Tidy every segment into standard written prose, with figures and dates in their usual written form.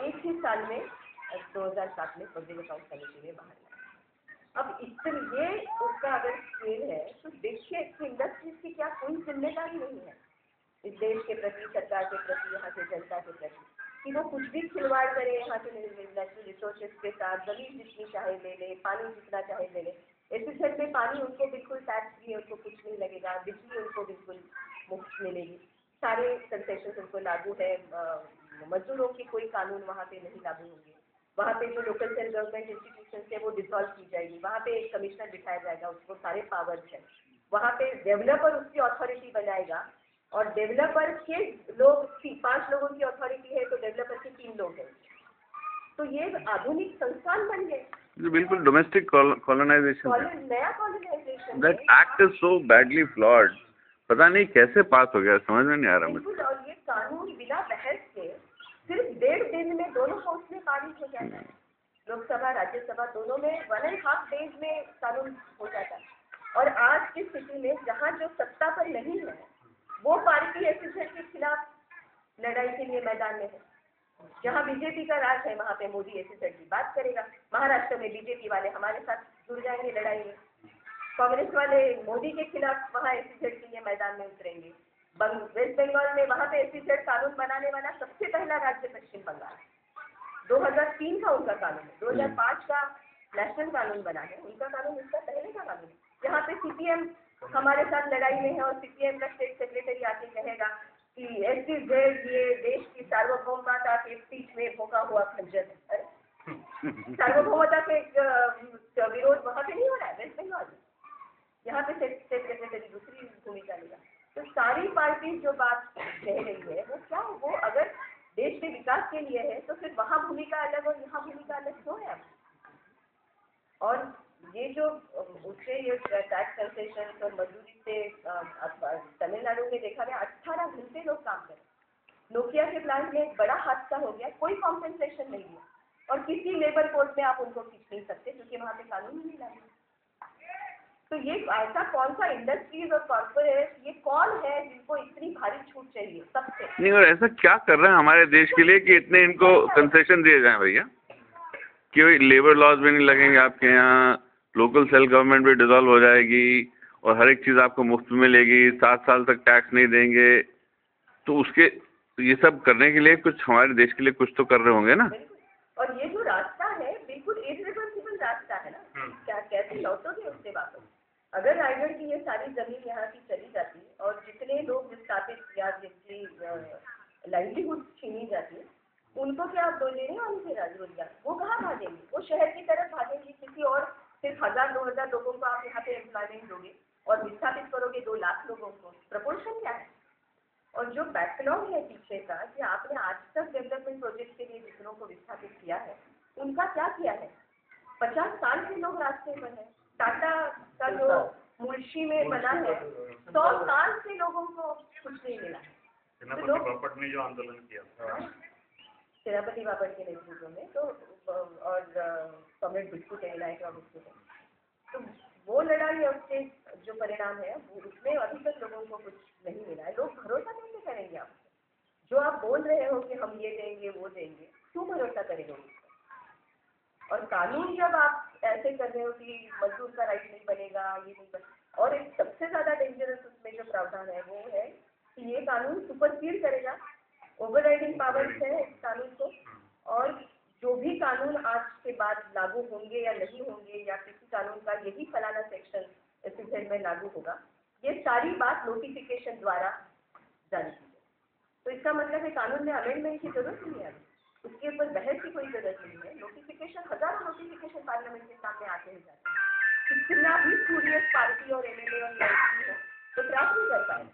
एक ही साल में 2007 में पब्लिक अकाउंट कमेटी में बाहर लाया। अब इसलिए उसका अगर स्केल है तो देखिए कि इंडस्ट्रीज की क्या कोई जिम्मेदारी नहीं है इस देश के प्रति, सरकार के प्रति, यहाँ के जनता के प्रति, कि वो कुछ भी खिलवाड़ करे यहाँ के नेचुरल रिसोर्सेज के साथ, जमीन जितनी चाहे ले ले, पानी जितना चाहे ले ले। एसईजेड में पानी उनको बिल्कुल टैक्स फ्री, उनको कुछ नहीं लगेगा, बिजली उनको बिल्कुल मुफ्त मिलेगी, सारे कंसेशन उनको लागू है, मजदूरों की कोई कानून वहाँ पे नहीं लागू होंगे, वहाँ पे जो लोकल सेल्फ गवर्नमेंट इंस्टीट्यूशन है वो डिसॉल्व की जाएगी, वहाँ पे एक कमिश्नर बिठाया जाएगा, उसको सारे पावर्स हैं, वहाँ पे डेवलपर उसकी अथॉरिटी बनाएगा, और डेवलपर के लोग 5 लोगों की अथॉरिटी है तो डेवलपर के 3 लोग हैं। तो ये आधुनिक संस्थान बन गए, बिल्कुल डोमेस्टिक कॉलोनाइजेशन, नया colonization. That act is so badly flawed, पता नहीं कैसे पास हो गया, समझ में नहीं आ रहा मुझे। और ये कानून बिना बहस के सिर्फ 1.5 दिन में दोनों हाउस में पारित हो जाता है, लोकसभा राज्यसभा दोनों में 1.5 डेज में कानून हो जाता है। और आज की स्थिति में जहाँ जो सत्ता पर नहीं है वो पार्टी एसईजेड के खिलाफ लड़ाई के लिए मैदान में है, जहाँ बीजेपी का राज है वहाँ पे मोदी एसईजेड की बात करेगा, महाराष्ट्र में बीजेपी वाले हमारे साथ जुड़ जाएंगे लड़ाई में, कांग्रेस वाले मोदी के खिलाफ वहाँ एसईजेड के लिए मैदान में उतरेंगे, वेस्ट बंगाल में वहाँ पे एसईजेड कानून बनाने वाला सबसे पहला राज्य पश्चिम बंगाल, 2003 का उनका कानून है, 2005 का नेशनल कानून बना है, उनका कानून इसका पहले का कानून है। यहाँ पे सीपीएम हमारे साथ लड़ाई में है और सीपीएम का स्टेट सेक्रेटरी आके कहेगा कि एसईजेड ये देश की सार्वभौमता के बीच में भोंका हुआ खंजर है। सार्वभौमता के विरोध वहाँ पे नहीं हो रहा है वेस्ट बंगाल में, यहाँ पे स्टेट सेक्रेटरी दूसरी भूमिका लेगा। तो सारी पार्टी जो बात कह रही है वो क्या है, वो अगर देश के विकास के लिए है तो फिर वहाँ भूमिका अलग और यहाँ भूमिका अलग क्यों है। और ये जो उससे ये टैक्स कंसेशन और मजदूरी से तमिलनाडु में देखा गया 18 घंटे लोग काम करें, नोकिया के प्लांट में एक बड़ा हादसा हो गया, कोई कॉम्पेंसेशन नहीं दिया, और किसी लेबर कोर्ट में आप उनको खींच नहीं सकते क्योंकि वहाँ पे कानून ही नहीं लागू। तो ये ऐसा कौन सा इंडस्ट्रीज और कॉर्पोरेट, ये कौन है जिनको इतनी भारी छूट चाहिए सबसे? नहीं, और ऐसा क्या कर रहे हैं हमारे देश के लिए कि इतने इनको कंसेशन दिए जाएं भैया, कि लेबर लॉज भी नहीं लगेंगे आपके यहाँ, लोकल सेल्फ गवर्नमेंट भी डिसॉल्व हो जाएगी और हर एक चीज़ आपको मुफ्त में मिलेगी, 7 साल तक टैक्स नहीं देंगे, तो उसके ये सब करने के लिए कुछ हमारे देश के लिए कुछ तो कर रहे होंगे ना। और ये जो रास्ता है बिल्कुल इरिवर्सिबल रास्ता है ना, क्या कैसे लौटोगे उससे वापस? अगर रायगढ़ की ये सारी जमीन यहाँ की चली जाती और जितने लोग विस्थापित या जिनकी लाइवलीहुड छीनी जाती, उनको क्या आप लेने वाले थे रोजगार? वो कहाँ भागेंगे? वो शहर की तरफ भागेंगे, किसी और सिर्फ 1000-2000 लोगों को आप यहाँ पे एम्प्लॉयमेंट दोगे और विस्थापित करोगे 2 लाख लोगों को, प्रपोर्शन क्या है? और जो बैकलॉग है पीछे का कि आपने आज तक डेवलपमेंट प्रोजेक्ट के लिए जितनों को विस्थापित किया है उनका क्या किया है? 50 साल से लोग रास्ते पर हैं, टाटा का जो मुल्शी में बना है 100 साल से लोगों को कुछ नहीं मिला। सेनापति बापट ने जो आंदोलन किया, सेनापति बापट के नेतृत्व में, तो और कॉमरेड बिट्टू के विनायक राव बिट्टू, तो वो लड़ाई और उसके जो परिणाम है उसमें अभी तक लोगों को कुछ नहीं मिला है। लोग भरोसा कैसे करेंगे आप? जो आप बोल रहे हो कि हम ये देंगे वो देंगे, क्यों भरोसा करेंगे? और कानून जब आप ऐसे कर रहे हो कि मजदूर का राइट नहीं बनेगा, ये नहीं बनेगा, और एक सबसे ज्यादा डेंजरस उसमें जो प्रावधान है वो है कि ये कानून सुपरसीड करेगा, ओवरराइडिंग पावर्स है इस कानून को, और जो भी कानून आज के बाद लागू होंगे या नहीं होंगे या किसी कानून का यही फलाना सेक्शन एसईजेड में लागू होगा, ये सारी बात नोटिफिकेशन द्वारा जारी की जाए। तो इसका मतलब है कानून में अमेंडमेंट की जरूरत नहीं है, उसके ऊपर बहस की कोई जरूरत नहीं है। नोटिफिकेशन, हजारों नोटिफिकेशन पार्लियामेंट के सामने आते ही जाते हैं, कितना भी स्टूडियस पार्टी और एमएलए और एमपी हो तो क्रैक नहीं कर पाए।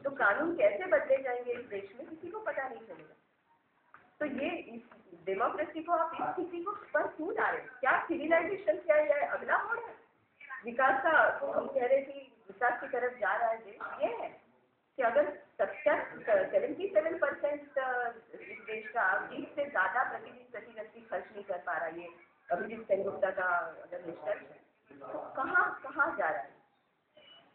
तो कानून कैसे बदले जाएंगे इस देश में किसी को पता नहीं चलेगा। तो ये डेमोक्रेसी को आप इस स्थिति को पर क्यों ला रहे हैं? क्या सिविलाइजेशन क्या है? अगला मोड़ है विकास का, तो हम कह रहे थे विकास की तरफ जा रहा है देश, ये है कि अगर 77% इस देश का 20 से ज्यादा प्रति व्यक्ति खर्च नहीं कर पा रहा, ये अभिजीत सेनगुप्ता का अगर निष्कर्ष है, तो कहाँ जा रहा है?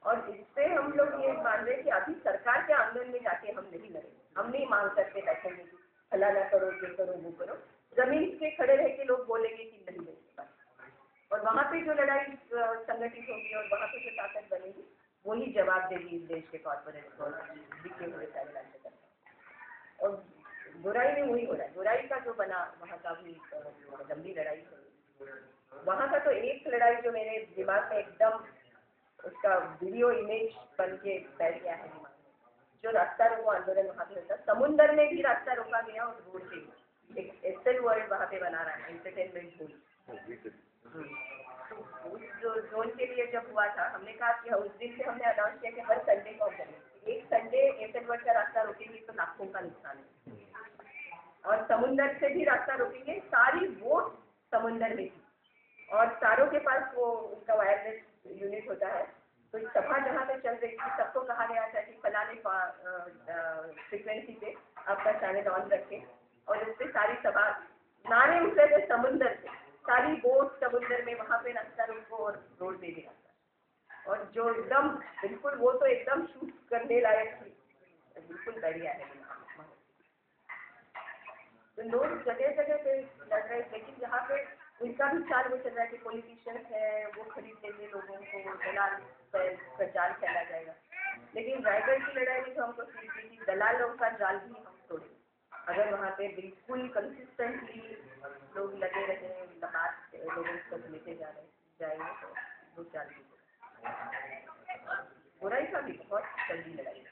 और इससे हम लोग ये मान रहे हैं कि अभी सरकार के आंगन में जाके हम नहीं लड़ेंगे, हम नहीं मांग सकते बैठेंगे कि फलाना करो, ये करो, वो करो। जमीन के खड़े रह के लोग बोलेंगे कि नहीं देंगे बस। और वहाँ पे जो लड़ाई संगठित होगी और वहाँ पे जो ताकत बनेगी वही जवाब देगी इस देश के कॉर्पोरेट को बिके हुए सारे राज्य का। और बुराई में वही हो रहा है, बुराई का जो बना वहाँ का भी लंबी लड़ाई है। वहाँ का तो एक लड़ाई जो मेरे दिमाग में एकदम उसका वीडियो इमेज बन के बैठ गया है दिमाग में, जो रास्ता रोको आंदोलन वहाँ पे होता, समुंदर में भी रास्ता रोका गया और रोड पे एक एस्टेल वर्ल्ड वहाँ पे बना रहा है, एंटरटेनमेंट जोन। तो उस जो जोन के लिए जब हुआ था हमने कहा कि उस दिन से हमने अनाउंस किया कि हर संडे को हम करेंगे, एक संडे एस्टेल वर्ल्ड का रास्ता रोकेंगे तो लाखों का नुकसान है। और समुंदर से भी रास्ता रोकेंगे, सारी वोट समुंदर में थी और सारों के पास वो उनका वायरलेस यूनिट होता है। तो सभा जहाँ पे चल रही थी सबको कहा गया था कि फलाने फ्रिक्वेंसी पे आपका चैनल ऑन रखें और उससे सारी सभा नारे उठे थे समुंदर से, सारी बोट समुंदर में वहाँ पे रास्ता रोको और रोड पे भी रास्ता। और जो एकदम बिल्कुल वो तो एकदम शूट करने लायक थी, बिल्कुल बढ़िया है। तो लोग जगह जगह पे लड़ रहे, लेकिन यहाँ पे उनका भी चाल वो चल रहा है कि पॉलिटिशियंस है वो खरीद लेंगे लोगों को, दलाल का जाल फैला जाएगा। लेकिन रायगढ़ की लड़ाई में तो हमको सीख दी कि दलालों का जाल भी हम तोड़े। अगर वहाँ पे बिल्कुल कंसिस्टेंटली लोग लगे रहे, बात लोगों तक लेके जाएंगे तो वो चाल भी बुराई का भी बहुत जल्दी लड़ाई।